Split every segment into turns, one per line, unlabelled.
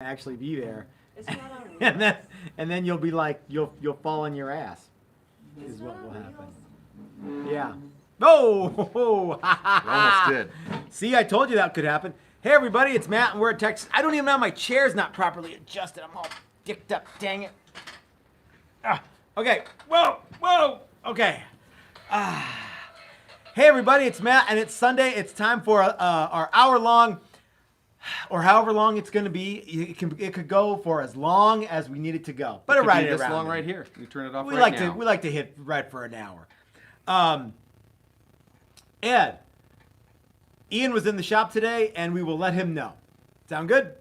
actually be there.
It's not on wheels.
and then you'll be like you'll fall on your ass.
It's
Is
not
what
on
will happen.
wheels.
Yeah. Oh,
You almost did.
See, I told you that could happen. Hey everybody, it's Matt and we're at Texas. I don't even know, my chair's not properly adjusted. I'm all dicked up. Dang it. Okay. Whoa. Okay. Hey everybody, it's Matt and it's Sunday. It's time for our hour-long, or however long it's going to be. It could go for as long as we need it to go. But
It could
right
be this
around
long
there.
right here. You turn it off
We
right
like
now.
to we like to hit right for an hour. Ed, Ian was in the shop today, and we will let him know. Sound good?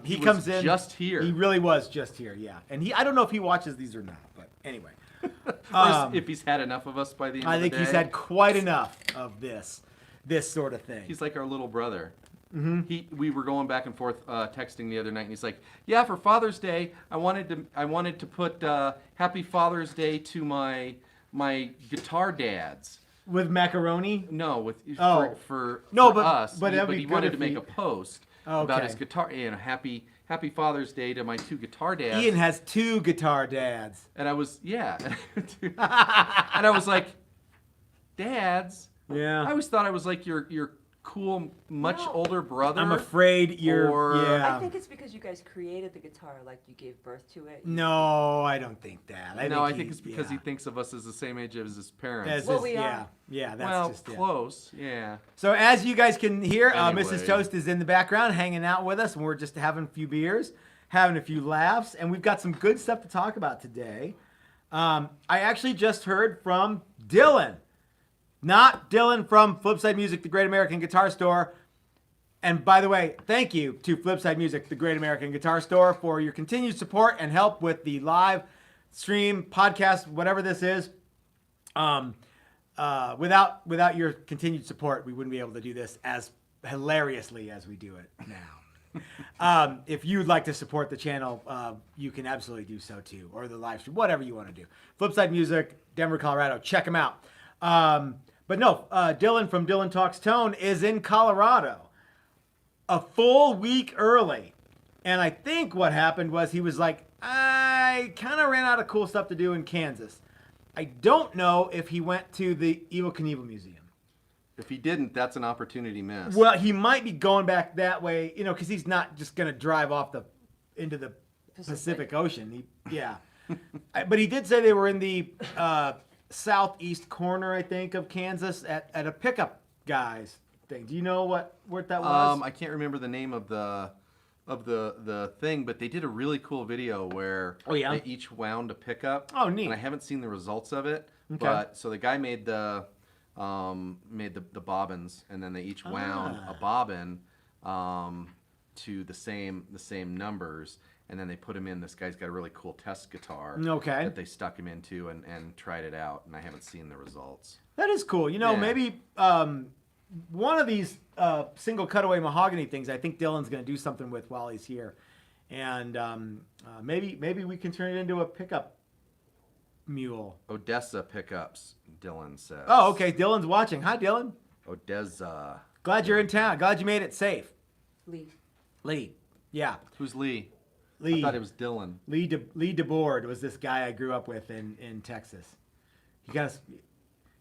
He
was
comes in
just here.
He really was just here, yeah. And I don't know if he watches these or not, but anyway.
Or if he's had enough of us by the end
I
of the
think
day.
he's had quite enough of this sort of thing.
He's like our little brother. Mm-hmm. We were going back and forth texting the other night, and he's like, "Yeah, for Father's Day, I wanted to put Happy Father's Day to my guitar dads."
With macaroni?
No,
Oh.
for
No, but-
us.
but that'd be
he
good
wanted
if
to make
he-
a post
Okay.
about his guitar. Happy Father's Day to my two guitar dads.
Ian has two guitar dads.
And I was and I was like, dads.
Yeah.
I always thought I was like your cool, much
No.
older brother.
I'm afraid you're.
Or-
yeah.
I think it's because you guys created the guitar, like you gave birth to it.
No, I don't think that.
I think it's because he thinks of us as the same age as his parents.
As
Well,
his-
we
yeah,
are.
yeah, that's
well,
just it.
close, yeah.
So as you guys can hear,
Anyway.
Mrs. Toast is in the background hanging out with us, and we're just having a few beers, having a few laughs, and we've got some good stuff to talk about today. I actually just heard from Dylan. Not Dylan from Flipside Music, the Great American Guitar Store. And by the way, thank you to Flipside Music, the Great American Guitar Store, for your continued support and help with the live stream, podcast, whatever this is. Without your continued support, we wouldn't be able to do this as hilariously as we do it now. If you'd like to support the channel, you can absolutely do so too, or the live stream, whatever you want to do. Flipside Music, Denver, Colorado, check them out. But no, Dylan from Dylan Talks Tone is in Colorado a full week early. And I think what happened was he was like, I kind of ran out of cool stuff to do in Kansas. I don't know if he went to the Evel Knievel Museum.
If he didn't, that's an opportunity missed.
Well, he might be going back that way, because he's not just going to drive off into the Pacific Ocean. But he did say they were in the southeast corner, I think, of Kansas at a pickup guy's thing. Do you know what that was?
I can't remember the name of the thing, but they did a really cool video where they each wound a pickup.
Oh, neat.
And I haven't seen the results of it.
Okay.
But so the guy made the bobbins, and then they each wound a bobbin to the same numbers, and then they put him in. This guy's got a really cool test guitar that they stuck him into and tried it out, and I haven't seen the results.
That is cool. Maybe one of these single cutaway mahogany things, I think Dylan's going to do something with while he's here. And maybe we can turn it into a pickup mule.
Odessa pickups, Dylan says.
Oh, okay. Dylan's watching. Hi, Dylan.
Odessa.
Glad you're in town. Glad you made it safe.
Lee.
Yeah.
Who's Lee?
Lee.
I thought it was Dylan.
Lee DeBoard was this guy I grew up with in Texas.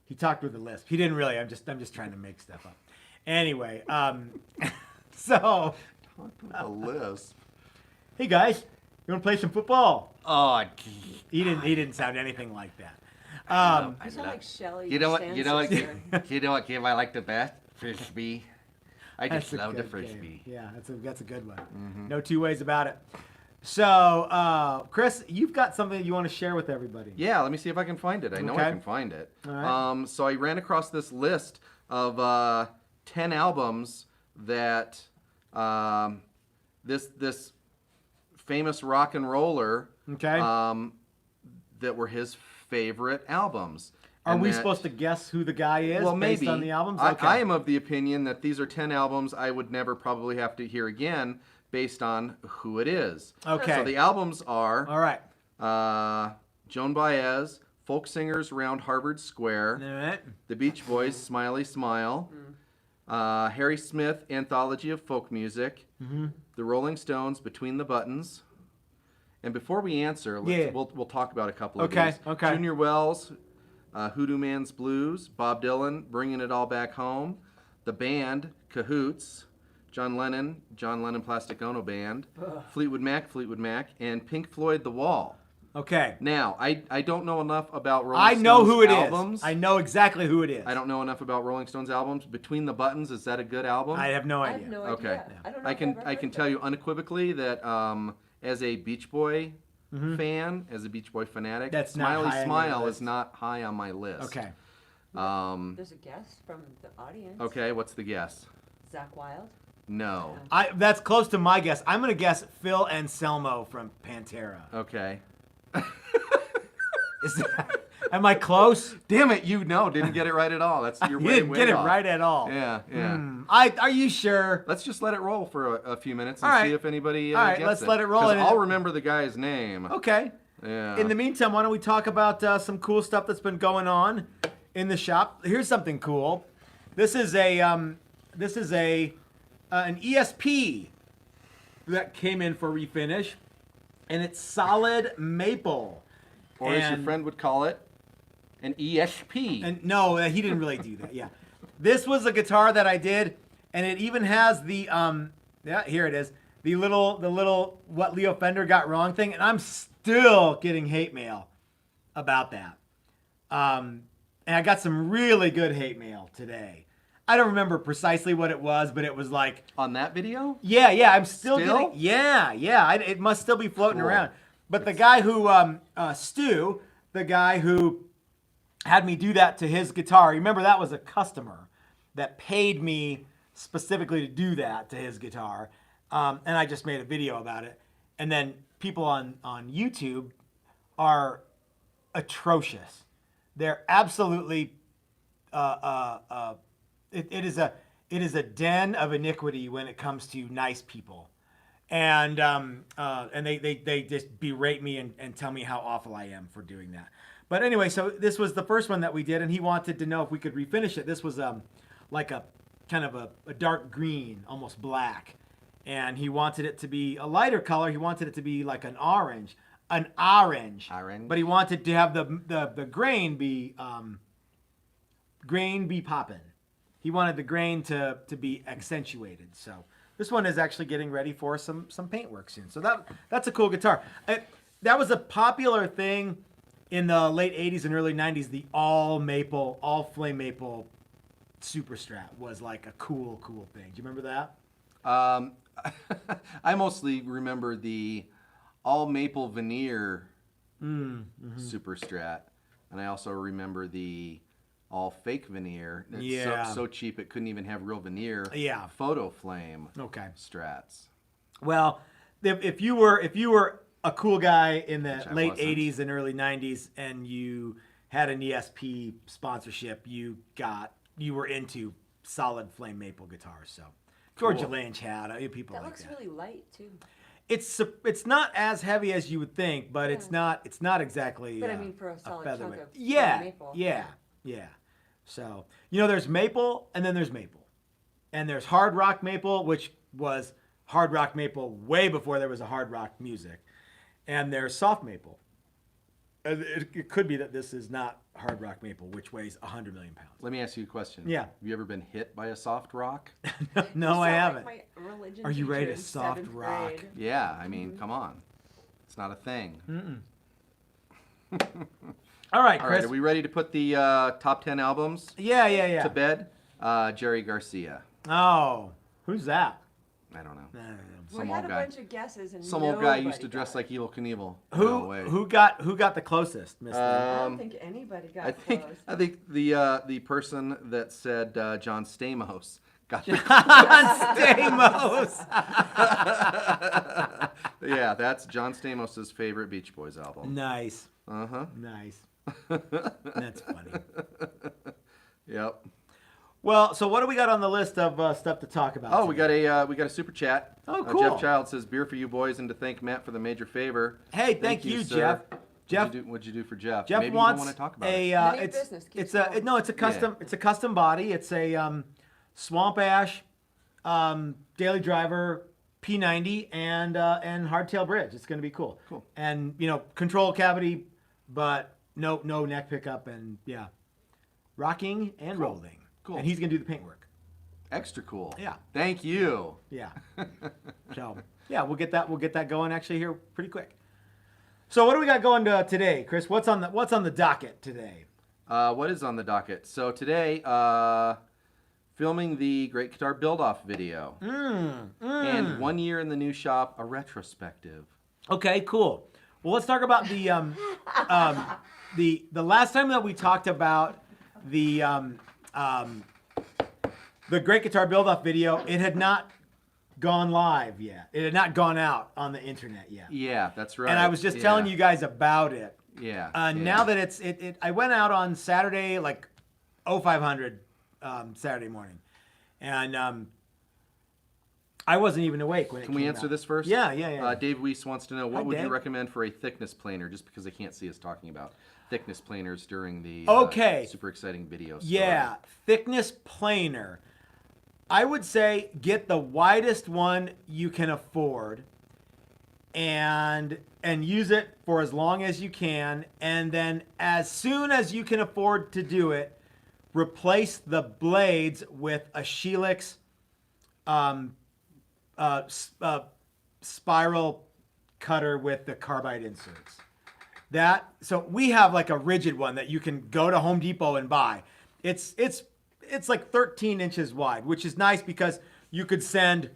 He talked with a lisp. He didn't really. I'm just trying to make stuff up. Anyway, so
A lisp.
hey guys, you want to play some football?
Oh,
He didn't sound anything like that.
You sound like Shelly.
You know what?
your
You know what?
sister.
You know what game I like the best? Frisbee. I just
That's a
love the
good
frisbee.
game. Yeah, that's a good one. No two ways about it. So, Chris, you've got something that you want to share with everybody.
Yeah, let me see if I can find it. I know I
Okay.
can find it.
All right.
So I ran across this list of 10 albums that this famous rock and roller
Okay.
that were his favorite albums.
Are
And
we
that-
supposed to guess who the guy is
well,
based
maybe.
on the albums?
I am of the opinion that these are 10 albums I would never probably have to hear again based on who it is.
Okay.
So the albums are
All right.
Joan Baez, Folk Singers Round Harvard Square,
All right.
The Beach Boys, Smiley Smile, Harry Smith, Anthology of Folk Music, The the Rolling Stones, Between the Buttons. And before we answer, we'll talk about a couple of these.
Okay.
Junior Wells, Hoodoo Man's Blues, Bob Dylan, Bringing It All Back Home, the band, Cahoots, John Lennon Plastic Ono Band, Fleetwood Mac, and Pink Floyd, The Wall.
Okay.
Now, I don't know enough about Rolling Stones
I know who it
albums.
is. I know exactly who it is.
I don't know enough about Rolling Stones albums. Between the Buttons, is that a good album?
I have no
I
idea.
have no
Okay.
idea. I don't know
I
if
can
I've ever
I can
heard
tell
that.
you unequivocally that as a Beach Boy fan, as a Beach Boy fanatic,
That's not
Smiley
high on your
Smile
list.
is not high on my list.
Okay.
There's a guess from the audience.
Okay, what's the guess?
Zach Wilde.
No.
That's close to my guess. I'm gonna guess Phil Anselmo from Pantera.
Okay.
Am I close?
Damn it, didn't get it right at all. That's you're
You
way,
didn't
way
get it
off.
right at all.
Yeah.
Are you sure?
Let's just let it roll for a few minutes and
All right.
see if anybody
All right,
gets
let's
it.
let it roll
'Cause
and
I'll remember the guy's name.
Okay.
Yeah.
In the meantime, why don't we talk about some cool stuff that's been going on in the shop? Here's something cool. This is an ESP that came in for refinish, and it's solid maple.
Or as your friend would call it, an ESP.
And no, he didn't really do that. Yeah, this was a guitar that I did, and it even has the here it is, the little what Leo Fender got wrong thing, and I'm still getting hate mail about that. And I got some really good hate mail today. I don't remember precisely what it was, but it was like
On that video?
yeah. I'm still
Still?
getting it must still be floating
Cool.
around. But the guy who Stu, the guy who had me do that to his guitar, remember that was a customer that paid me specifically to do that to his guitar, and I just made a video about it. And then people on YouTube are atrocious. They're absolutely it is a den of iniquity when it comes to nice people, and they just berate me and tell me how awful I am for doing that. But anyway, so this was the first one that we did, and he wanted to know if we could refinish it. This was like a kind of a dark green, almost black, and he wanted it to be a lighter color. He wanted it to be like an orange. But he wanted to have the grain be popping. He wanted the grain to be accentuated. So this one is actually getting ready for some paint work soon. So that's a cool guitar. That was a popular thing in the late 80s and early 90s. The all flame maple Super Strat was like a cool thing. Do you remember that?
I mostly remember the all maple veneer Super Strat, and I also remember the all fake veneer. It's so cheap it couldn't even have real veneer.
Yeah.
Photo flame.
Okay.
Strats.
Well, if you were a cool guy in the
I
late
wasn't.
80s and early 90s and you had an ESP sponsorship, you were into solid flame maple guitars. So Georgia Lynch had people
That
like
looks
that.
really light too.
It's not as heavy as you would think, but it's not exactly.
But I mean, for a solid chunk
featherweight.
of maple.
Yeah. So there's maple, and then there's maple, and there's hard rock maple, which was hard rock maple way before there was a hard rock music, and there's soft maple. It could be that this is not hard rock maple, which weighs 100 million pounds.
Let me ask you a question.
Yeah.
Have you ever been hit by a soft rock?
No, I haven't.
Like my religion
Are you ready
teacher
to
in
soft
7th
rock?
grade.
Yeah, I mean, come on. It's not a thing.
All right,
All
Chris.
right, are we ready to put the top 10 albums
Yeah.
to bed? Jerry Garcia.
Oh, who's that?
I don't know.
We
Some
had
old
a
guy.
bunch of guesses and
Some old guy used
nobody
to dress
got
like Evel Knievel.
Who got the closest, Miss Lee?
I don't think anybody got
I think the person that said John Stamos got the
Stamos.
Yeah, that's John Stamos' favorite Beach Boys album.
Nice.
Uh-huh.
Nice. That's funny.
Yep.
Well, so what do we got on the list of stuff to talk about?
Oh,
today?
we got a super chat.
Oh, cool.
Jeff Child says beer for you boys and to thank Matt for the major favor.
Hey, thank you,
sir.
Jeff.
What'd you do for Jeff?
Jeff
Maybe
wants
you don't want to talk about
a.
it.
None of your
It's
business. Keep
it's a
going.
no. It's a custom. It's a custom body. It's a swamp ash, daily driver, P90 and hardtail bridge. It's going to be cool.
Cool.
And control cavity, but no neck pickup, and yeah, rocking and rolling.
Cool.
And he's going to do the paintwork.
Extra cool.
Yeah.
Thank you.
Yeah. So yeah, we'll get that going actually here pretty quick. So what do we got going today, Chris? What's on the docket today?
What is on the docket? So today, filming the Great Guitar Build-Off video. And 1 year in the new shop, a retrospective. Okay,
cool. Well, let's talk about the last time that we talked about the Great Guitar Build-Off video. It had not gone live yet. It had not gone out on the internet yet.
Yeah, that's right.
And I was just telling you guys about it.
Yeah.
Now that I went out on Saturday, like 0500 Saturday morning, and I wasn't even awake when it came out.
Can we answer this first?
Yeah.
Dave Weiss wants to know, what would
Dave.
you recommend for a thickness planer, just because they can't see us talking about thickness planers during the super exciting video story.
Yeah, thickness planer. I would say get the widest one you can afford and use it for as long as you can, and then as soon as you can afford to do it, replace the blades with a Helix spiral cutter with the carbide inserts. So we have like a rigid one that you can go to Home Depot and buy. It's like 13 inches wide, which is nice because you could send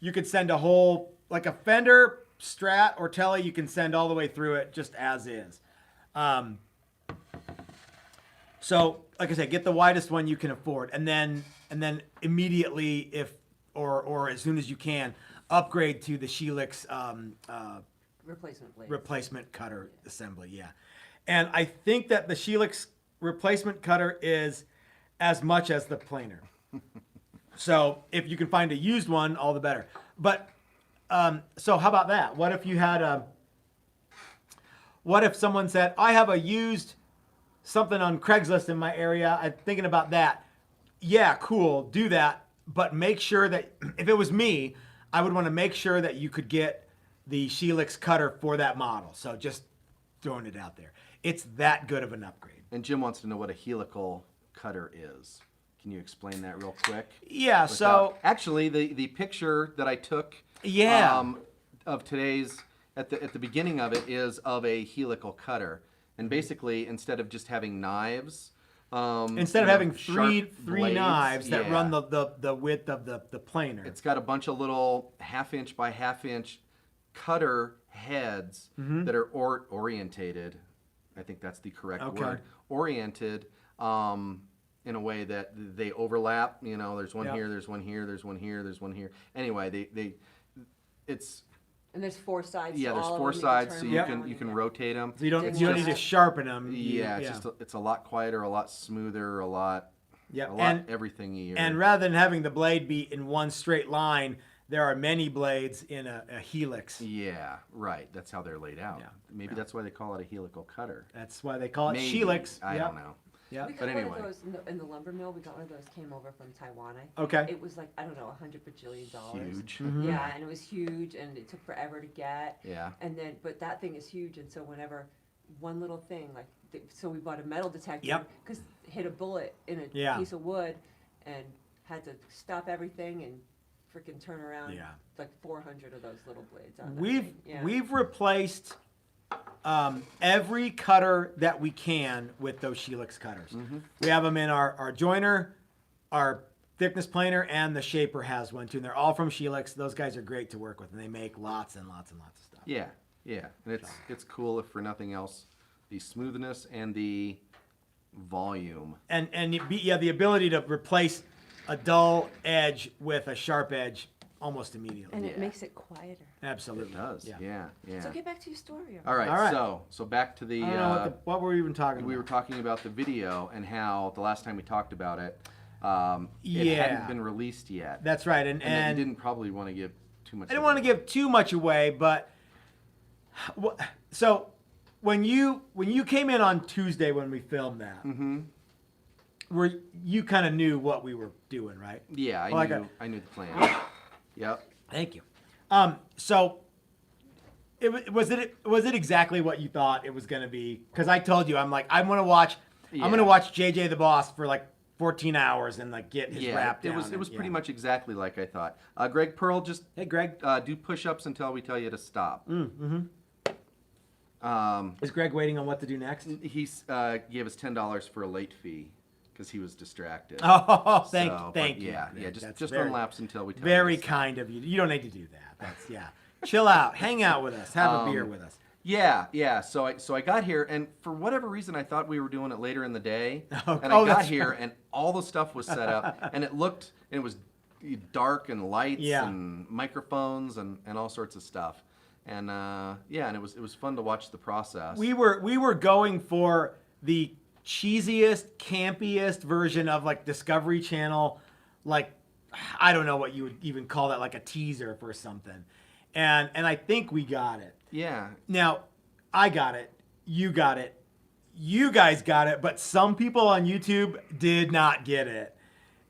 a whole, like a Fender Strat or Tele, you can send all the way through it just as is. So like I said, get the widest one you can afford, and then immediately, or as soon as you can, upgrade to the Helix replacement cutter assembly. Yeah, and I think that the Helix replacement cutter is as much as the planer. So if you can find a used one, all the better. But so how about that? What if you had what if someone said, I have a used something on Craigslist in my area, I'm thinking about that. Yeah, cool, do that. But make sure that, if it was me, I would want to make sure that you could get the Helix cutter for that model. So just throwing it out there. It's that good of an upgrade.
And Jim wants to know what a helical cutter is. Can you explain that real quick?
Yeah, so
actually the picture that I took of today's at the beginning of it is of a helical cutter. And basically, instead of just having knives,
instead of having three
blades,
knives that run the width of the planer,
it's got a bunch of little 1/2 inch by 1/2 inch cutter heads that are orientated. I think that's the correct word. Oriented in a way that they overlap. You know, there's one here, there's one here, there's one here, there's one here. Anyway,
and there's 4 sides.
Yeah, there's 4 sides, so you can rotate them.
So you don't need to sharpen them.
Yeah, it's a lot quieter, a lot smoother, a lot everything you.
And rather than having the blade be in one straight line, there are many blades in a helix.
Yeah, right. That's how they're laid out. Yeah. Maybe that's why they call it a helical cutter.
That's why they call it Helix.
I don't know.
Yeah.
But anyway.
One of those in the lumber mill. We got one of those, came over from Taiwan.
Okay.
It was like, I don't know, $100 bajillion.
Huge.
Yeah, and it was huge, and it took forever to get.
Yeah.
And then, but that thing is huge, and so whenever one little thing, so we bought a metal detector, because hit a bullet in a piece of wood, and had to stop everything and freaking turn around. Like 400 of those little blades on
We've replaced every cutter that we can with those Helix cutters. We have them in our joiner, our thickness planer, and the shaper has one too. And they're all from Helix. Those guys are great to work with, and they make lots and lots and lots of stuff.
Yeah, and it's cool if for nothing else, the smoothness and the volume. And
the ability to replace a dull edge with a sharp edge almost immediately.
And it makes it quieter.
Absolutely.
It does. Yeah.
So get back to your story.
All right. So back to the.
I don't know what were we even talking about?
We were talking about the video and how the last time we talked about it, it hadn't been released yet.
That's right.
And you didn't probably want to give too much.
I didn't want to give too much away, but so when you came in on Tuesday when we filmed that, you kind of knew what we were doing, right?
Yeah, I knew the plan. Yep.
Thank you. So was it exactly what you thought it was going to be? Because I told you, I'm going to watch JJ the Boss for like 14 hours and like get his rap down.
It was pretty much exactly like I thought. Greg Pearl, just
hey Greg,
do push-ups until we tell you to stop.
Is Greg waiting on what to do next?
He gave us $10 for a late fee because he was distracted.
Oh, thank you.
Yeah,
Greg.
just unlapse until we tell
very
you to
kind of you. You don't need to do that. That's chill out, hang out with us, have a beer with us.
Yeah. So I got here, and for whatever reason, I thought we were doing it later in the day.
Oh,
and I got here, and all the stuff was set up, and it was dark and lights and microphones and all sorts of stuff. And and it was fun to watch the process.
We were going for the cheesiest, campiest version of like Discovery Channel, like I don't know what you would even call that, like a teaser for something. And I think we got it.
Yeah.
Now, I got it. You got it. You guys got it, but some people on YouTube did not get it.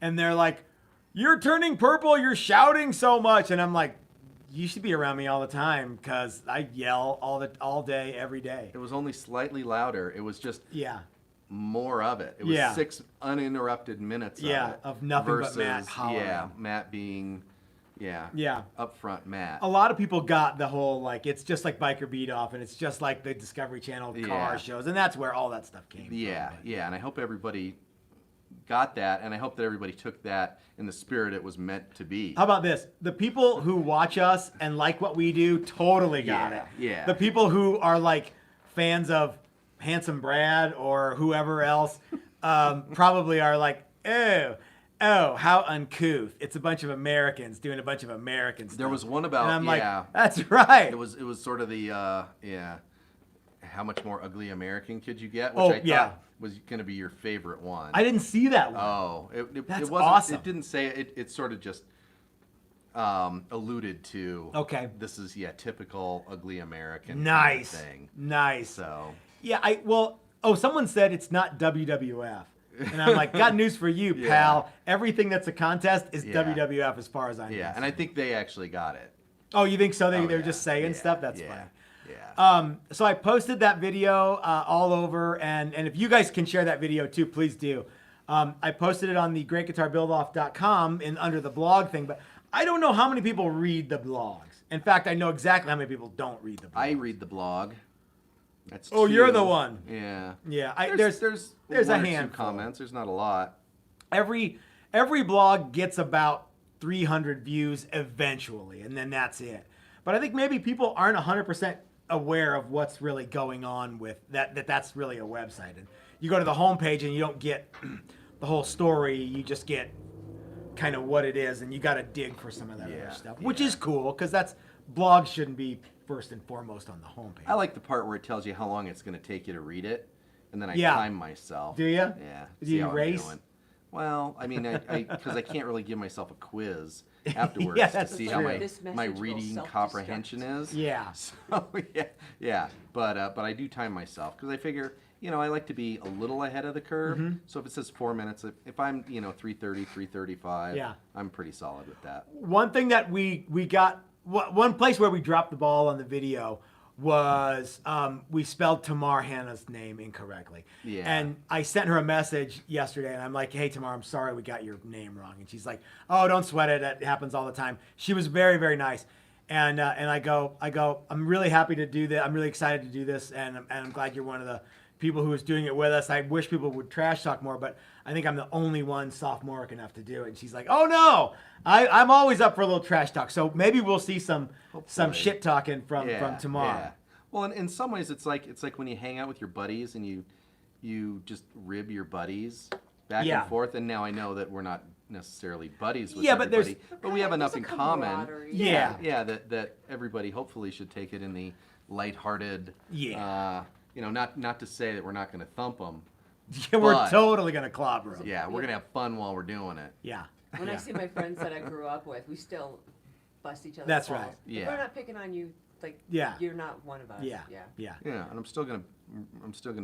And they're like, "You're turning purple, you're shouting so much." And I'm like, you should be around me all the time because I yell all day, every day.
It was only slightly louder. It was just more of it. It was
Yeah.
6 uninterrupted minutes of it.
Of nothing
versus,
but Matt hollering.
Yeah, Matt being, up front Matt.
A lot of people got the whole, like, it's just like Biker Beat Off and it's just like the Discovery Channel car
Yeah.
shows. And that's where all that stuff came from.
Yeah, and I hope everybody got that, and I hope that everybody took that in the spirit it was meant to be.
How about this? The people who watch us and like what we do totally got it.
Yeah.
The people who are like fans of Handsome Brad or whoever else probably are like, oh, how uncouth. It's a bunch of Americans doing a bunch of American stuff.
There was one about,
and I'm like, that's right.
It was sort of the, how much more ugly American could you get? Which I thought was going to be your favorite one.
I didn't see that one.
Oh,
That's
it wasn't,
awesome.
It didn't say it. It sort of just alluded to.
Okay.
This is typical ugly American
Nice.
kind of thing.
Nice.
So.
Yeah. Someone said it's not WWF. And I'm like, got news for you, pal. Everything that's a contest is WWF as far as I know.
Yeah, and I think they actually got it.
Oh, you think so? They were just saying stuff? That's funny.
Yeah.
So I posted that video all over, and if you guys can share that video too, please do. I posted it on the greatguitarbuildoff.com under the blog thing, but I don't know how many people read the blogs. In fact, I know exactly how many people don't read the blog.
I read the blog. That's
oh,
2.
you're the one.
Yeah.
Yeah.
There's
a
one or 2
handful.
comments. There's not a lot.
Every blog gets about 300 views eventually, and then that's it. But I think maybe people aren't 100% aware of what's really going on with that's really a website. And you go to the homepage and you don't get the whole story. You just get kind of what it is, and you got to dig for some of that other stuff, which is cool because blogs shouldn't be first and foremost on the homepage.
I like the part where it tells you how long it's going to take you to read it, and then I time myself.
Do you?
Yeah.
Do you race?
Well, I mean, because I can't really give myself a quiz afterwards to see how my reading comprehension is.
Yeah.
So but I do time myself because I figure, I like to be a little ahead of the curve. Mm-hmm. So if it says 4 minutes, if I'm 3:30, 3:35, I'm pretty solid with that.
One thing that we got, one place where we dropped the ball on the video was we spelled Tamar Hannah's name incorrectly. Yeah. And I sent her a message yesterday, and I'm like, "Hey, Tamar, I'm sorry we got your name wrong." And she's like, "Oh, don't sweat it. It happens all the time." She was very, very nice. And I go, I'm really happy to do that. I'm really excited to do this, and I'm glad you're one of the people who is doing it with us. I wish people would trash talk more, but I think I'm the only one sophomoric enough to do it. And she's like, "Oh no, I'm always up for a little trash talk." So maybe we'll see some shit talking from Tamar. Yeah.
Well, in some ways, it's like when you hang out with your buddies and you just rib your buddies back and forth. And now I know that we're not necessarily buddies with everybody, but we have enough in common.
Yeah.
That everybody hopefully should take it in the lighthearted. Yeah. Not to say that we're not going to thump them.
Yeah, we're totally going to clobber them.
Yeah, we're going to have fun while we're doing it.
Yeah.
When I see my friends that I grew up with, we still bust each other's
That's
balls.
right.
Yeah. If we're not picking on you, you're not one of us.
Yeah.
And I'm still gonna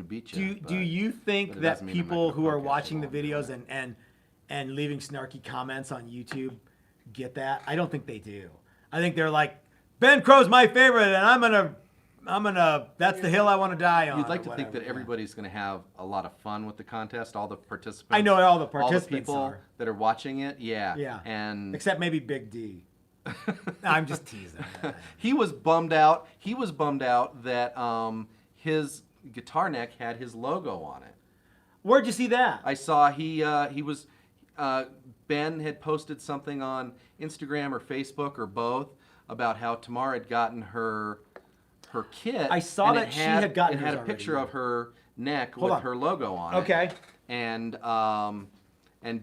beat you.
Do you think that people who are watching the videos and leaving snarky comments on YouTube get that? I don't think they do. I think they're like, Ben Crow's my favorite, and I'm gonna. That's the hill I want to die on.
You'd like to think that everybody's going to have a lot of fun with the contest. All the participants.
I know all the participants
all the people that are watching it. Yeah.
Yeah.
And
except maybe Big D. I'm just teasing.
He was bummed out. He was bummed out that his guitar neck had his logo on it.
Where'd you see that?
I saw he was Ben had posted something on Instagram or Facebook or both about how Tamar had gotten her kit.
I saw that she had gotten
it had a
hers
picture
already.
of her neck with her logo on it.
Okay.
And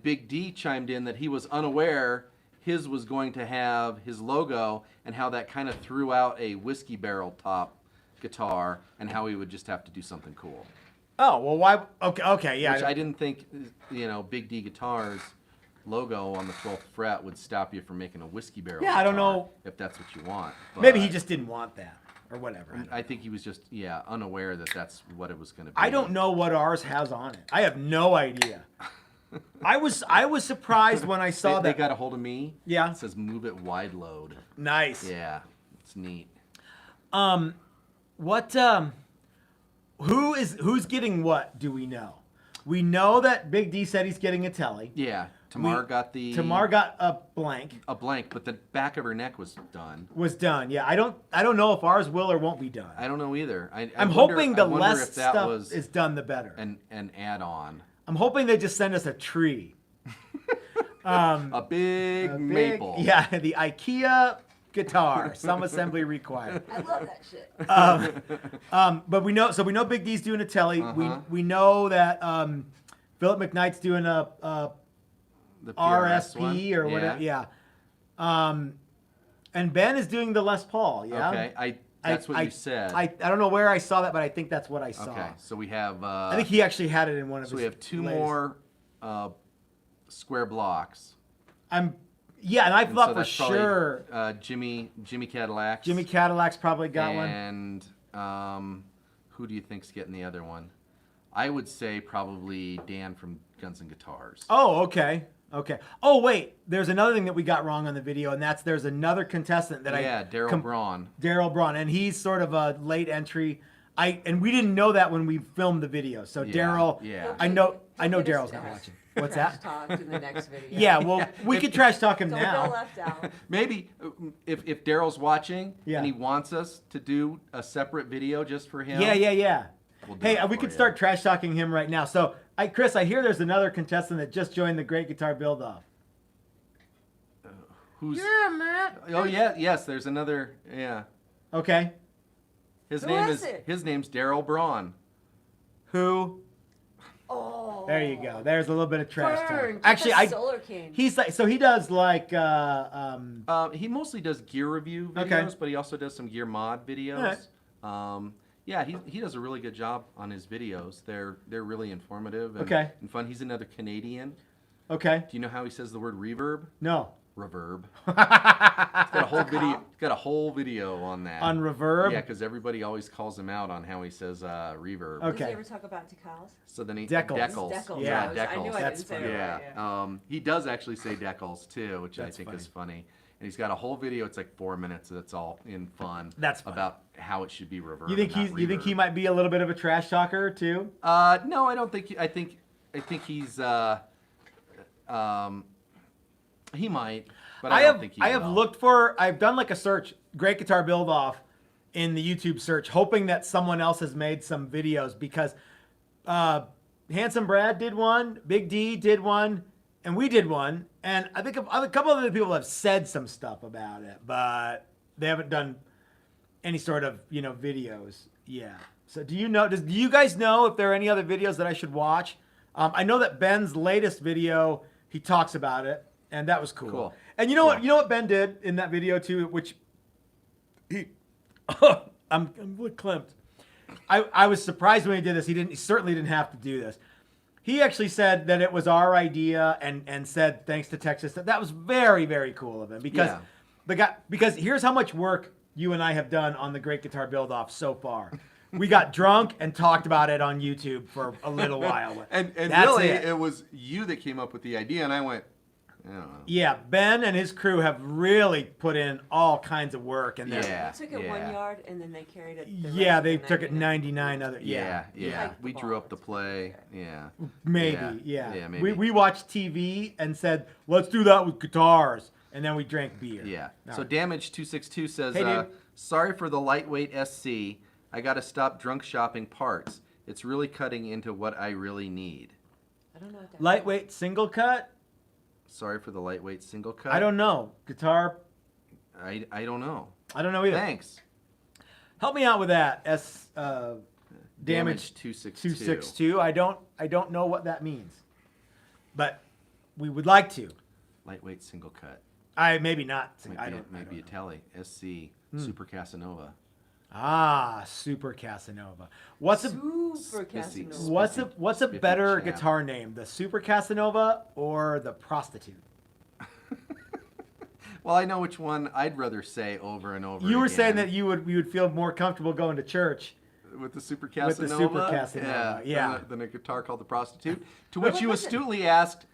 Big D chimed in that he was unaware his was going to have his logo, and how that kind of threw out a whiskey barrel top guitar, and how he would just have to do something cool.
Oh, well, why? Okay, yeah.
Which I didn't think, Big D Guitars logo on the 12th fret would stop you from making a whiskey barrel.
Yeah, I don't know
if that's what you want. But
maybe he just didn't want that or whatever.
I think he was just unaware that that's what it was going to be.
I don't know what ours has on it. I have no idea. I was surprised when I saw that.
They got a hold of me.
Yeah.
It says move it wide load.
Nice.
Yeah, it's neat.
Who's getting what? Do we know? We know that Big D said he's getting a telly.
Yeah, Tamar got
a blank.
A blank, but the back of her neck was done.
Was done. Yeah, I don't know if ours will or won't be done.
I don't know either.
I'm hoping the less stuff is done, the better.
An add-on.
I'm hoping they just send us a tree.
A big maple.
Yeah, the IKEA guitar. Some assembly required.
I love that shit.
But we know Big D's doing a telly.
Uh-huh.
We know that Philip McKnight's doing a
The PRS
RSP
one?
or whatever. Yeah. And Ben is doing the Les Paul. Yeah.
Okay. That's what you said.
I don't know where I saw that, but I think that's what I saw.
Okay. So we have.
I think he actually had it in one of his.
So we have two
latest.
more square blocks.
And I thought for sure.
Jimmy Cadillac.
Jimmy Cadillac's probably got one.
And who do you think's getting the other one? I would say probably Dan from Guns and Guitars.
Oh, okay. Okay. Oh, wait. There's another thing that we got wrong on the video, and there's another contestant that
Daryl Braun.
Daryl Braun, and he's sort of a late entry. And we didn't know that when we filmed the video. So Daryl, I know Daryl's not watching. What's that?
Talked in the next video.
Yeah, well, we could trash talk him
Don't
now.
feel left out.
Maybe if Daryl's watching
Yeah.
and he wants us to do a separate video just for him.
Yeah.
We'll do
Hey,
it
we
for
could
you.
start trash talking him right now. So, Chris, I hear there's another contestant that just joined the Great Guitar Build-Off.
Who's?
Yeah, Matt.
Oh yeah, yes. There's another. Yeah.
Okay.
His
Who
name
is
is
it?
his name's Daryl Braun.
Who?
Oh.
There you go. There's a little bit of trash
Burn.
talk.
Get
Actually,
the Solar King.
he's like, so he does like,
He mostly does gear review videos,
Okay.
but he also does some gear mod videos. Yeah, he does a really good job on his videos. They're really informative and,
Okay.
and fun. He's another Canadian.
okay.
Do you know how he says the word reverb?
No.
Reverb. He's got a whole video. He's got a whole video on that.
On reverb?
Yeah, because everybody always calls him out on how he says reverb.
Okay.
Does he ever talk about decals?
So then he
Decals.
Decals.
Yeah.
I knew I
That's
didn't say
funny.
it
Yeah.
right. Yeah.
He does actually say decals too, which
That's
I think
funny.
is funny. And he's got a whole video. It's like 4 minutes. That's all in fun.
That's funny.
about how it should be reverb.
You think you think he might be a little bit of a trash talker too?
No, I don't think. I think he's. He might, but I don't think he
have
will.
looked for. I've done like a search, Great Guitar Build Off, in the YouTube search, hoping that someone else has made some videos because Handsome Brad did one, Big D did one, and we did one, and I think a couple of other people have said some stuff about it, but they haven't done any sort of videos. Yeah. So do you guys know if there are any other videos that I should watch? I know that Ben's latest video, he talks about it, and that was cool.
Cool.
And you know what? You know what Ben did in that video too, which he, I'm klimped. I was surprised when he did this. He certainly didn't have to do this. He actually said that it was our idea and said thanks to Texas. That was very, very cool of him because here's how much work you and I have done on the Great Guitar Build Off so far. We got drunk and talked about it on YouTube for a little while.
and
That's
really,
it.
it was you that came up with the idea, and I went, I don't know.
Yeah, Ben and his crew have really put in all kinds of work, and
They took it 1 yard and then they carried it.
They took it 99 other.
Yeah.
We
We drew up the play. Yeah.
Maybe.
Maybe.
We watched TV and said, let's do that with guitars, and then we drank beer.
Yeah.
All
So
right.
Damage262 says,
Hey, dude.
sorry for the lightweight SC. I got to stop drunk shopping parts. It's really cutting into what I really need.
I don't know what that
Lightweight single cut.
Sorry for the lightweight single cut.
I don't know. Guitar.
I don't know.
I don't know either.
Thanks.
Help me out with that. Damage
262.
I don't know what that means, but we would like to.
Lightweight single cut.
Maybe not.
Maybe a Tele SC Super Casanova.
Super Casanova. What's a
Super Casanova.
what's a better
Chap.
guitar name? The Super Casanova or the Prostitute?
Well, I know which one I'd rather say over and over.
You were
again.
saying that you would feel more comfortable going to church
with the Super
with
Casanova.
the Super Casanova. Yeah.
Than a guitar called the Prostitute. To
But
which you
listen.
astutely asked,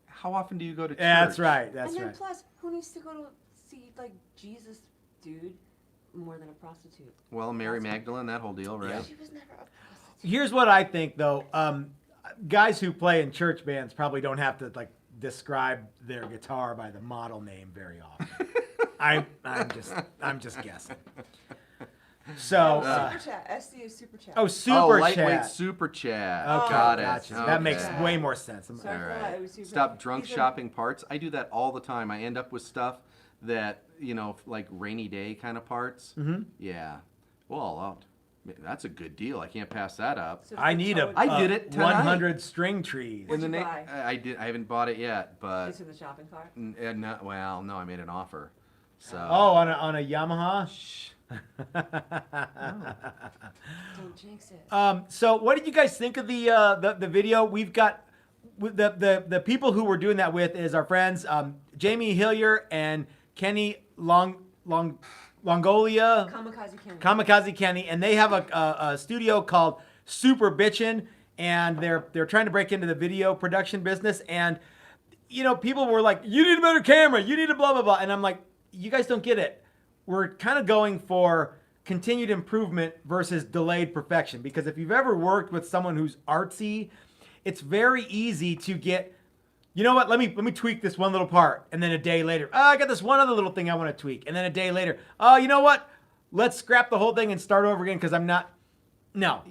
"How often do you go to church?"
That's right.
And then plus, who needs to go to see like Jesus, dude, more than a prostitute?
Well, Mary Magdalene, that whole deal, right?
She was never a prostitute.
Here's what I think, though. Guys who play in church bands probably don't have to like describe their guitar by the model name very often. I'm just guessing. So
Super chat. SC is super chat.
super
lightweight
chat.
super chat.
Okay,
Got it.
gotcha.
Okay.
That makes way more sense.
Sorry
All
for that,
right.
it was super
Stop
chat.
drunk
These are-
shopping parts. I do that all the time. I end up with stuff that, like rainy day kind of parts.
Mm-hmm.
Yeah. Well, that's a good deal. I can't pass that up.
So
I need a
I did it tonight.
100 string trees.
What'd you
na-
buy?
I did. I haven't bought it yet, but
It's in the shopping cart.
no, I made an offer. So.
On a Yamaha.
Shh.
Don't jinx it.
So what did you guys think of the video? We've got the people who we're doing that with is our friends Jamie Hillier and Kenny Longolia. Kamikaze Kenny, and they have a studio called Super Bitchin', and they're trying to break into the video production business. And people were like, "You need a better camera. You need a blah blah blah," and I'm like, "You guys don't get it. We're kind of going for continued improvement versus delayed perfection, because if you've ever worked with someone who's artsy, it's very easy to get, you know what, let me tweak this one little part, and then a day later, I got this one other little thing I want to tweak, and then a day later, you know what, let's scrap the whole thing and start over again because I'm not, no.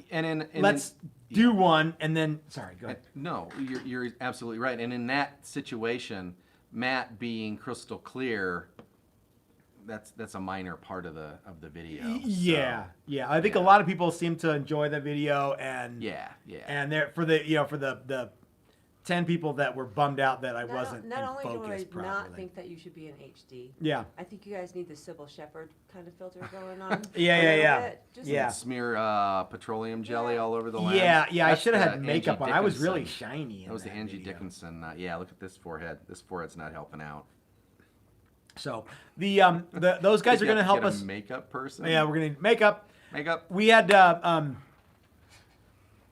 Let's do one, and then, sorry, go ahead.
No, you're absolutely right. And in that situation, Matt being crystal clear, that's a minor part of the video.
Yeah,
So,
yeah. I think a lot of people seem to enjoy the video, and
yeah.
And there for the 10 people that were bummed out that I wasn't
Not
in
only do
focus
I
properly.
not think that you should be in HD.
Yeah.
I think you guys need the Sybil Shepherd kind of filter going on.
Yeah.
A little bit. Just
Yeah.
Smear petroleum jelly all over the lens.
Yeah. I
That's
should have
the
had makeup
Angie
on. I was
Dickinson.
really shiny.
That was the Angie
video.
Dickinson. Yeah, look at this forehead. This forehead's not helping out.
So those guys are going to help
get
us.
A makeup person.
Yeah, we're going to need makeup.
Makeup.
We had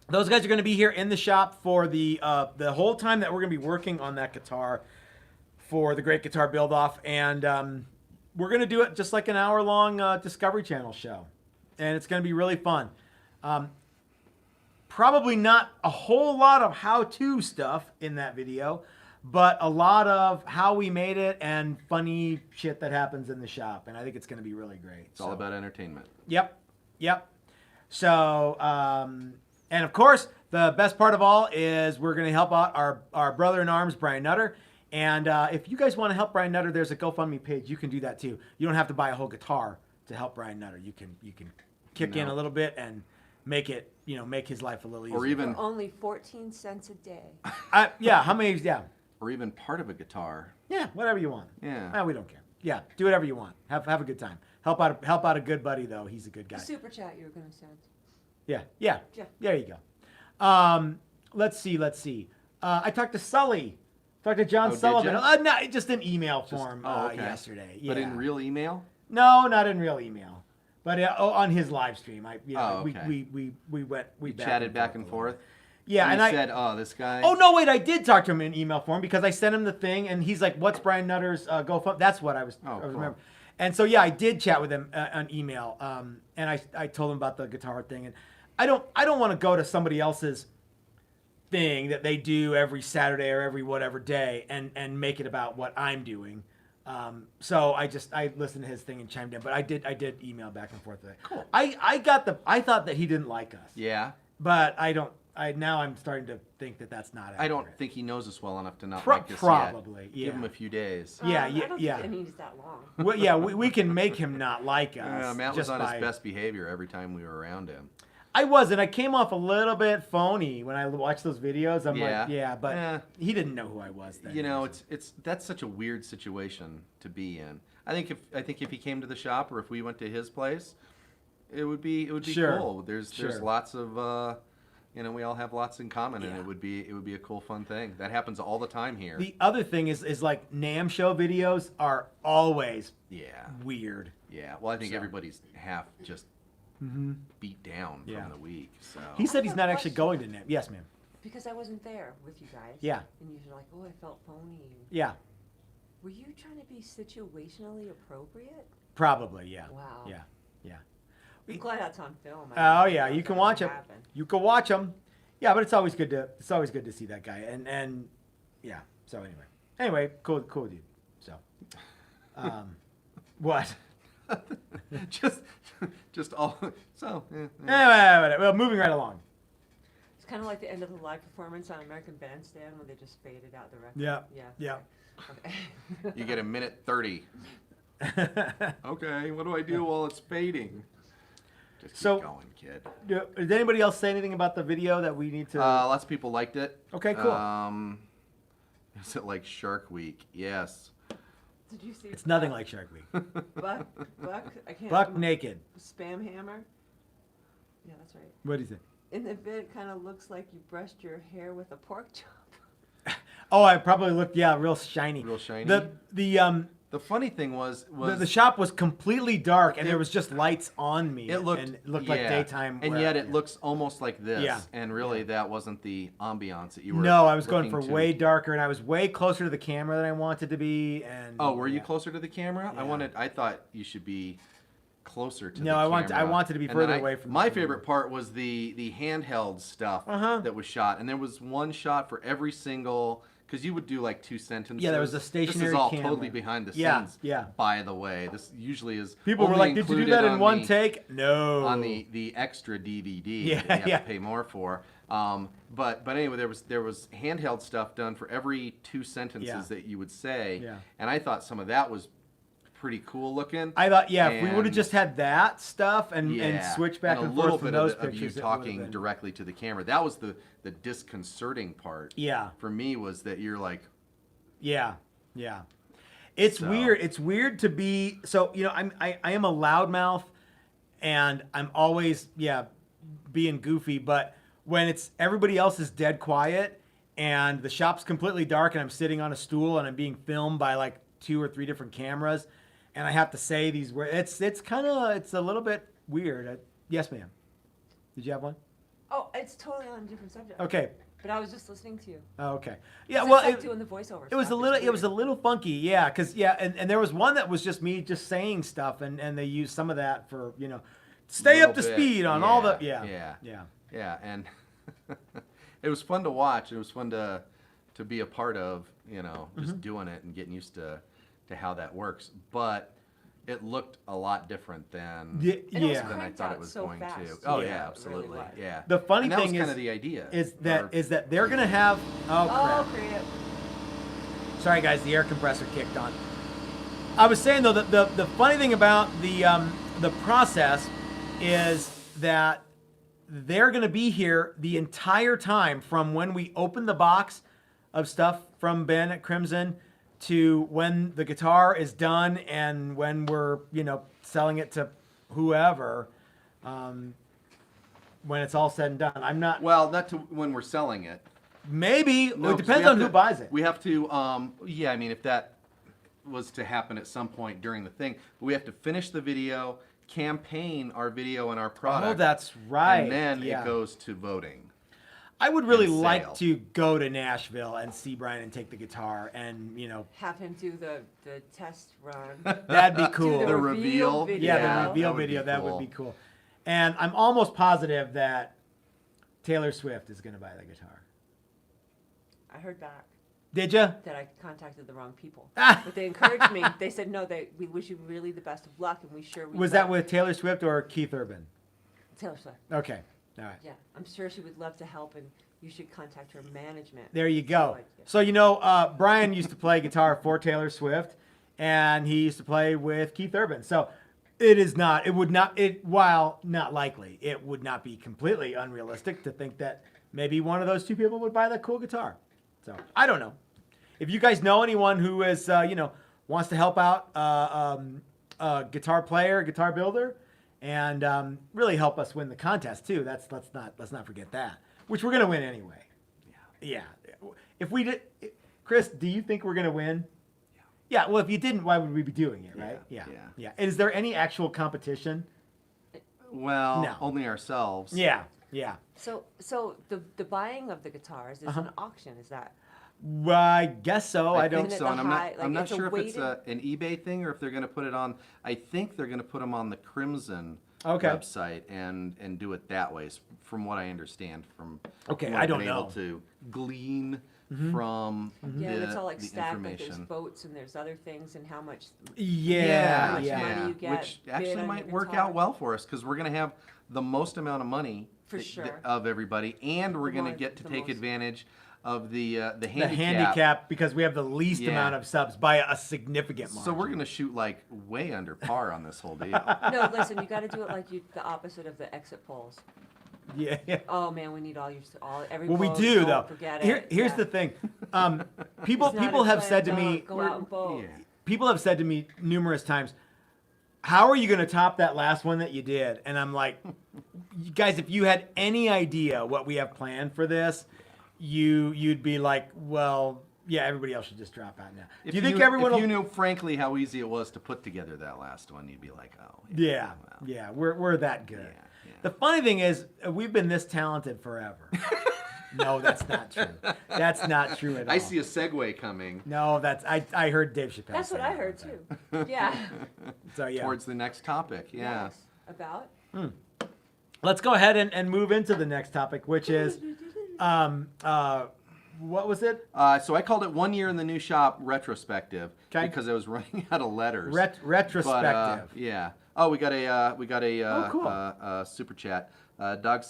those guys are going to be here in the shop for the whole time that we're going to be working on that guitar for the Great Guitar Build Off, and we're going to do it just like an hour-long Discovery Channel show, and it's going to be really fun. Probably not a whole lot of how-to stuff in that video, but a lot of how we made it and funny shit that happens in the shop, and I think it's going to be really great.
It's all about entertainment.
Yep. So, and of course, the best part of all is we're going to help out our brother in arms, Brian Nutter. And if you guys want to help Brian Nutter, there's a GoFundMe page. You can do that too. You don't have to buy a whole guitar to help Brian Nutter. You can kick in a little bit and make it, make his life a little easier.
Or even
for only 14 cents a day.
how many? Yeah.
Or even part of a guitar.
Yeah, whatever you want.
Yeah.
We don't care. Yeah, do whatever you want. Have a good time. Help out a good buddy though. He's a good guy.
The super chat you were going to send.
Yeah. There you go. Let's see. I talked to Sully. Talked to John
did
Sullivan.
ya?
No, just in email form
okay.
yesterday.
But
Yeah.
in real email?
No, not in real email. But on his live stream,
okay.
we
chatted back and forth?
Yeah,
and
and
he said, "Oh, this guy."
Oh no, wait! I did talk to him in email form because I sent him the thing, and he's like, "What's Brian Nutter's GoFundMe?" That's what I was.
Oh, cool.
Remember. And so yeah, I did chat with him on email, and I told him about the guitar thing, and I don't want to go to somebody else's thing that they do every Saturday or every whatever day and make it about what I'm doing. So I listened to his thing and chimed in, but I did email back and forth with it.
Cool.
I thought that he didn't like us.
Yeah.
But now I'm starting to think that that's not accurate.
I don't think he knows us well enough to not like us
probably,
yet.
yeah.
Give him a few days.
I don't think it needs that long.
Well, yeah, we can make him not like us.
Matt was on his best behavior every time we were around him.
I was, and I came off a little bit phony when I watched those videos. I'm like, but he didn't know who I was then.
You know, that's such a weird situation to be in. I think if he came to the shop or if we went to his place, it would be
Sure.
cool. There's lots of we all have lots in common, and it would be a cool, fun thing. That happens all the time here.
The other thing is like NAMM show videos are always weird.
Yeah. Well, I think everybody's half just beat down from the week. So
he said he's not actually going to NAMM. Yes, ma'am.
Because I wasn't there with you guys.
Yeah.
And you're like, oh, I felt phony.
Yeah.
Were you trying to be situationally appropriate?
Probably, yeah.
Wow.
Yeah.
I'm glad that's on film.
Oh yeah, you can watch them. You can watch them. Yeah, but it's always good to see that guy. And yeah. So anyway, cool dude. So, what?
just all. So.
Anyway, well, moving right along.
It's kind of like the end of the live performance on American Bandstand when they just faded out the record.
Yeah.
Okay.
You get a minute 30. Okay, what do I do while it's fading? Just keep going, kid.
Did anybody else say anything about the video that we need to?
Lots of people liked it.
Okay, cool.
Is it like Shark Week? Yes.
Did you see?
It's nothing like Shark Week.
Buck, I can't.
Buck naked.
Spam hammer. Yeah, that's right.
What is it?
In the vid, it kind of looks like you brushed your hair with a pork chop.
Oh, I probably looked real shiny.
Real shiny.
The
funny thing was
the shop was completely dark and there was just lights on me.
It looked
like daytime.
And yet it looks almost like this. Yeah. And really that wasn't the ambiance that you were.
No, I was going for way darker and I was way closer to the camera than I wanted to be. And
were you closer to the camera? Yeah. I thought you should be closer to the
camera.
No,
I wanted to be further away from
my favorite part was the handheld stuff that was shot. And there was one shot for every single. Because you would do like 2 sentences.
Yeah, there was a stationary
This is all
camera.
totally behind the scenes.
Yeah.
By the way, this usually is.
People were like, "Did you do that in one take?" No.
On the extra DVD that you have to pay more for. But anyway, there was handheld stuff done for every 2 sentences that you would say. Yeah. And I thought some of that was pretty cool looking.
I thought, if we would have just had that stuff and switched back and forth from those pictures,
of you talking directly to the camera. That was the disconcerting part.
Yeah.
For me was that you're like.
Yeah. It's weird. It's weird to be I am a loudmouth, and I'm always being goofy. But when it's everybody else is dead quiet and the shop's completely dark and I'm sitting on a stool and I'm being filmed by like 2 or 3 different cameras. And I have to say these words. It's a little bit weird. Yes, ma'am. Did you have one?
Oh, it's totally on a different subject.
Okay.
But I was just listening to you.
Oh, okay. Yeah,
well, like doing the voiceover.
It was a little funky, yeah, because and there was one that was just me just saying stuff, and they used some of that for stay up to speed on all the
yeah, and it was fun to watch. It was fun to be a part of, just doing it and getting used to how that works. But it looked a lot different than I thought it was going to. Oh yeah, absolutely. Really yeah.
The funny thing
was kind of the idea
is that they're gonna have crap. Sorry guys, the air compressor kicked on. I was saying though that the funny thing about the process is that they're gonna be here the entire time from when we open the box of stuff from Ben at Crimson to when the guitar is done and when we're, selling it to whoever, when it's all said and done. I'm not...
Well, not to when we're selling it.
Maybe. No, it depends on who buys it.
We have to, if that was to happen at some point during the thing, we have to finish the video, campaign our video and our product.
Oh, that's right.
And then it goes to voting.
I would really
and
like
sail.
to go to Nashville and see Brian and take the guitar and,
Have him do the test run.
that'd be cool.
Do
The
the
reveal?
reveal video.
Yeah, the reveal
that would be
video, that would
cool.
be cool. And I'm almost positive that Taylor Swift is going to buy the guitar.
I heard back
Did you?
that I contacted the wrong people.
Ah!
But they encouraged me. They said, no, we wish you really the best of luck, and we
Was that with Taylor Swift or Keith Urban?
Taylor Swift.
Okay. All right.
Yeah, I'm sure she would love to help, and you should contact her management.
There you go.
So,
So, Brian used to play guitar for Taylor Swift, and he used to play with Keith Urban. So while not likely, it would not be completely unrealistic to think that maybe one of those two people would buy that cool guitar. So, I don't know. If you guys know anyone who is, wants to help out a guitar player, guitar builder, and really help us win the contest too. Let's not forget that, which we're gonna win anyway. Yeah. If we did, Chris, do you think we're gonna win? Yeah. Well, if you didn't, why would we be doing it, right?
Yeah.
And is there any actual competition?
Well,
No.
only ourselves.
Yeah.
So the buying of the guitars is an auction, is that?
Well, I guess so. I don't.
think so,
the
and I'm
high-
not. I'm not
it's a
sure if it's
weighted-
an eBay thing or if they're going to put it on. I think they're going to put them on the Crimson
Okay.
website and do it that way. From what I understand, from
Okay,
what
I
I've
don't
been
know.
able to glean from
Yeah, and it's all like
the
stacked, like there's
information.
votes and there's other things and how much.
Yeah.
How much
Yeah.
money you get
Which
bid
actually
on
might
your
work
guitar.
out well for us because we're going to have the most amount of money
For sure.
of everybody, and we're
The
going to
more-
get to
the
take
most.
advantage of the
The
handicap.
handicap because we have the least
Yeah.
amount of subs by a significant margin.
So we're going to shoot like way under par on this whole deal.
No, listen, you got to do it like the opposite of the exit polls.
Yeah.
Oh man, we need every.
Well, we
vote,
do
don't
though.
Forget it.
Here's
Yeah.
the thing. People
It's not
people
a
have
slam
said to
dunk,
me.
go out and vote.
Yeah.
People have said to me numerous times, "How are you going to top that last one that you did?" And I'm like, "You guys, if you had any idea what we have planned for this, you'd be like, well, yeah, everybody else should just drop out now." Do you think everyone?
If
will...
you knew, frankly, how easy it was to put together that last one, you'd be like, oh.
Yeah,
well.
yeah, we're that good.
Yeah.
The funny thing is, we've been this talented forever. No, that's not true. That's not true at all.
I see a segue coming
No, I heard Dave Chappelle.
That's
say
what I
that
heard
one
too. Yeah.
time. So yeah,
towards the next topic. Yeah.
Yes. About.
let's go ahead and move into the next topic, which is, what was it?
So I called it 1 year in the new shop retrospective
'Kay.
because I was running out of letters.
Retrospective.
But, yeah. Oh, we got a
cool.
super chat. Doc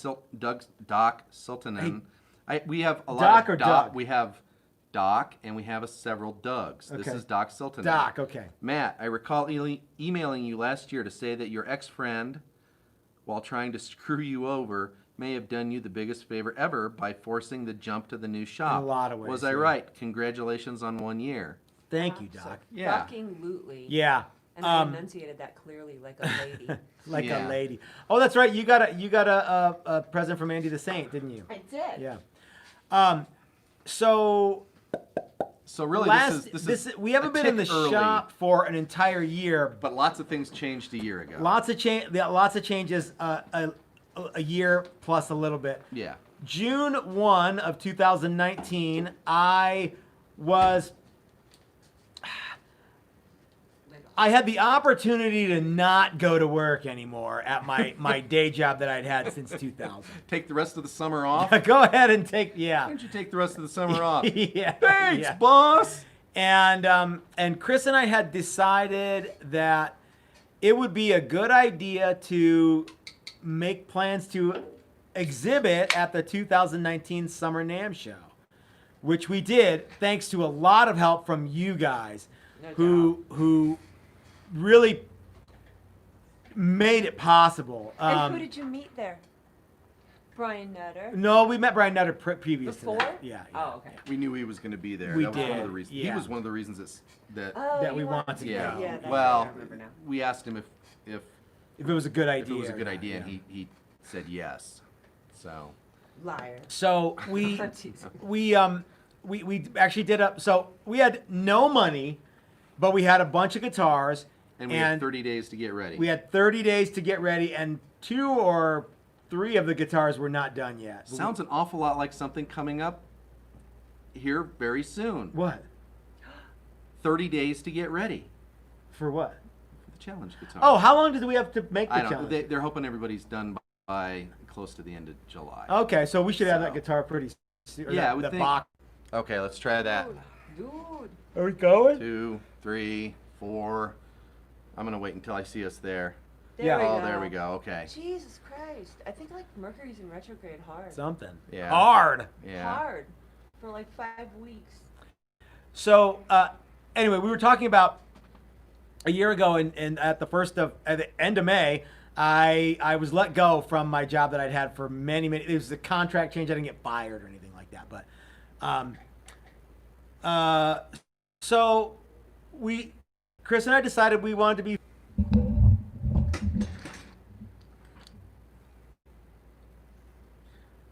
Sultanen. We have a lot
Doc
of
or Doug?
We have Doc and we have several Dougs. This
Okay.
is Doc Sultanen.
Doc, okay.
Matt, I recall emailing you last year to say that your ex-friend, while trying to screw you over, may have done you the biggest favor ever by forcing the jump to the new shop.
In a lot of ways,
Was I
yeah.
right? Congratulations on 1 year.
Thank you, Doc.
Yeah.
Fucking lootly.
Yeah.
And I enunciated that clearly like a lady.
Like
Yeah.
a lady. Oh, that's right. You got a present from Andy the Saint, didn't you?
I did.
Yeah. So
really, this is
we haven't
a
been in the
tick early,
shop for an entire year.
but lots of things changed a year ago.
Lots of changes. A year plus a little bit.
Yeah.
June 1 of 2019, I had the opportunity to not go to work anymore at my day job that I'd had since 2000.
Take the rest of the summer off.
Go ahead and
Why don't you take the rest of the summer off?
yeah.
Thanks,
yeah.
boss.
And Chris and I had decided that it would be a good idea to make plans to exhibit at the 2019 Summer NAMM show, which we did thanks to a lot of help from you guys,
No
who really made it possible.
And who did you meet there? Brian Nutter.
No, we met Brian Nutter previous
Before?
to that. Yeah.
Oh, okay.
We knew he was going to be there.
We
That was one of
did,
the reasons.
yeah.
He was one of the reasons that
Oh,
That we
you
wanted to
yeah.
go.
Yeah, that's
Well,
right, I remember now.
we asked him if
If it was a good idea.
if it was a
or
good
not,
idea,
yeah.
and he said yes. So
Liar.
So we
I'm teasing.
we actually did so we had no money, but we had a bunch of guitars
and we had 30 days to get ready.
we had 30 days to get ready, and 2 or 3 of the guitars were not done yet.
Sounds an awful lot like something coming up here very soon.
What?
30 days to get ready.
For what?
For the challenge guitar.
Oh, how long do we have to make the
I don't
challenge?
know. They're hoping everybody's done by close to the end of July.
Okay, so we should have that guitar pretty soon.
Yeah, I would think.
Box.
Okay, let's try that.
Dude.
Are we going?
2, 3, 4. I'm gonna wait until I see us there.
There we
Oh,
go.
there we go. Okay.
Jesus Christ. I think like Mercury's in retrograde hard.
Something.
Yeah.
Hard.
Yeah.
Hard. For like 5 weeks.
So, anyway, we were talking about a year ago, and at the end of May, I was let go from my job that I'd had for many. It was a contract change. I didn't get fired or anything like that. But so Chris and I decided we wanted to be.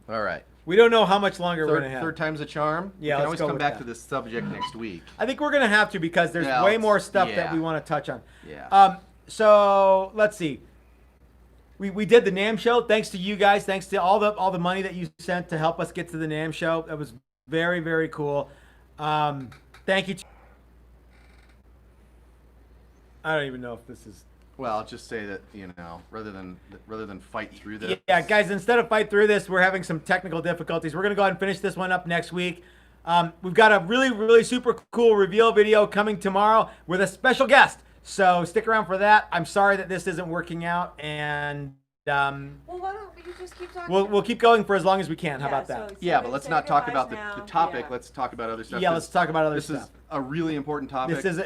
All right.
We don't know how much longer we're
Third,
gonna have.
third time's a charm.
Yeah,
We can
let's
always
go
come
with
back
that.
to this subject next week.
I think we're gonna have to because there's
Yeah,
way
let's-
more stuff that
yeah.
we want to touch on.
Yeah.
So let's see. We did the NAMM show. Thanks to you guys. Thanks to all the money that you sent to help us get to the NAMM show. That was very, very cool. Thank you. I don't even know if this is.
Well, I'll just say that, rather than fight through this.
Yeah, guys. Instead of fight through this, we're having some technical difficulties. We're gonna go ahead and finish this one up next week. We've got a really, really super cool reveal video coming tomorrow with a special guest. So stick around for that. I'm sorry that this isn't working out, and
Well, why don't we just keep talking?
we'll keep going for as long as we can. How about
so-
that?
so
Yeah,
we're
but let's
gonna
not
say
talk
goodbyes
about the
now.
topic.
Yeah.
Let's talk about other stuff.
Yeah, let's talk about other
This
stuff.
is a really important topic.
This is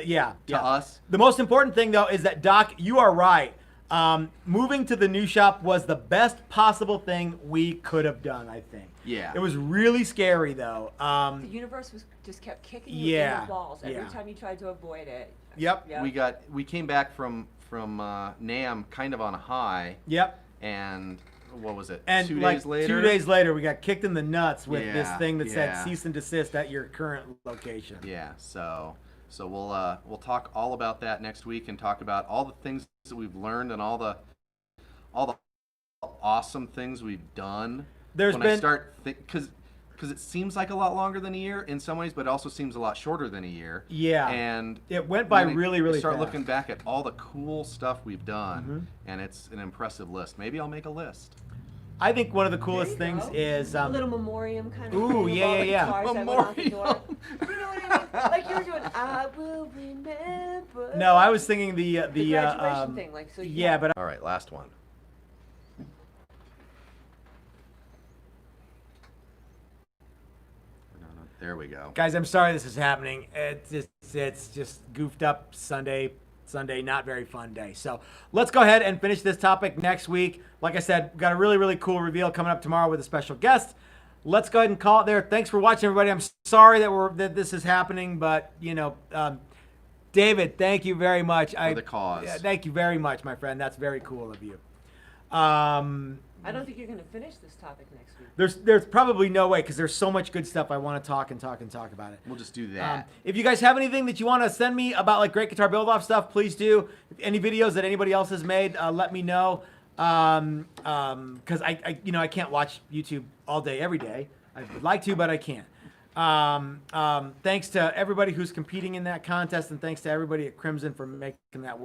to us.
The most important thing though is that Doc, you are right. Moving to the new shop was the best possible thing we could have done. I think.
Yeah.
It was really scary though.
The universe just kept kicking you in the balls every time you tried to avoid it.
Yep.
We came back from NAMM kind of on a high.
Yep.
And what was it?
And
2
like
days later.
2 days later, we got kicked in the nuts with this
Yeah,
thing that said
yeah.
cease and desist at your current location.
Yeah. So we'll talk all about that next week and talk about all the things that we've learned and all the awesome things we've done.
There's been
because it seems like a lot longer than a year in some ways, but it also seems a lot shorter than a year.
Yeah.
And
it went by
when
really,
I
really
start
fast.
looking back at all the cool stuff we've done, and it's an impressive list. Maybe I'll make a list.
I think one of the coolest
There you
things
go.
is
a little memoriam kind of
Ooh,
thing.
yeah,
of all
yeah,
the
yeah.
guitars that went out the door.
Memoriam.
You know what I mean? Like you were doing, I will remember.
No, I was thinking the
graduation thing, like so.
yeah, but
All right, last one. There we go.
guys, I'm sorry this is happening. It's just goofed up Sunday, not very fun day. So let's go ahead and finish this topic next week. Like I said, we've got a really, really cool reveal coming up tomorrow with a special guest. Let's go ahead and call it there. Thanks for watching, everybody. I'm sorry that this is happening, but David, thank you very much.
For the cause.
Yeah, thank you very much, my friend. That's very cool of you.
I don't think you're going to finish this topic next week.
There's probably no way because there's so much good stuff I want to talk about it.
We'll just do that.
If you guys have anything that you want to send me about like great guitar build off stuff, please do. Any videos that anybody else has made, let me know. Because I can't watch YouTube all day every day. I would like to, but I can't. Thanks to everybody who's competing in that contest, and thanks to everybody at Crimson for making that work.